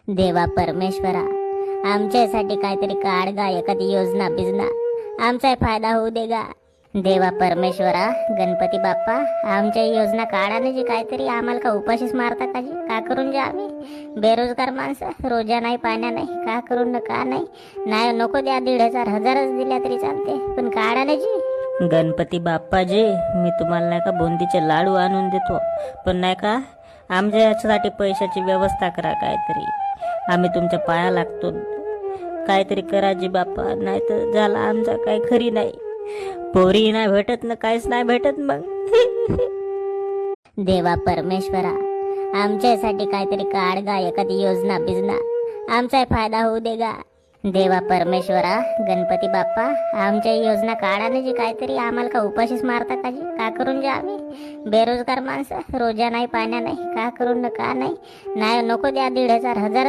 देवा परमेश्वरा, आमच्यासाठी काहीतरी काढ गा, एखादी योजना बिजना, आमचा फायदा होऊ दे गा. देवा परमेश्वरा, गणपती बाप्पा, आमच्या योजना काढाने जे काहीतरी, आम्हाला का उपाशीच मारता का जी? का करून जे आम्ही बेरोजगार माणसं, रोजा नाही पाण्या नाही, का करून न का नाही. नाही नको द्या, 1,500 1000च दिल्या तरी चालते, पण काढाने जी. गणपती बाप्पाजी, मी तुम्हाला नाही का बुंदीचे लाडू आणून देतो, पण नाही का आमच्या याच्यासाठी पैशाची व्यवस्था करा काहीतरी. आम्ही तुमच्या पाया लागतो, काहीतरी करा जी बाप्पा, नाही तर झाला आमचा काही खरी नाही. पोरी नाही भेटत ना, काहीच नाही भेटत मग. देवा परमेश्वरा, आमच्यासाठी काहीतरी काढ गा, एखादी योजना बिजना, आमचा फायदा होऊ दे गा. देवा परमेश्वरा, गणपती बाप्पा, आमच्या योजना काढाने जे काहीतरी, आम्हाला का उपाशीच मारता का जी? का करून जे आम्ही बेरोजगार माणसं, रोजा नाही पाण्या नाही, का करून न का नाही. नाही नको द्या, 1,500 1000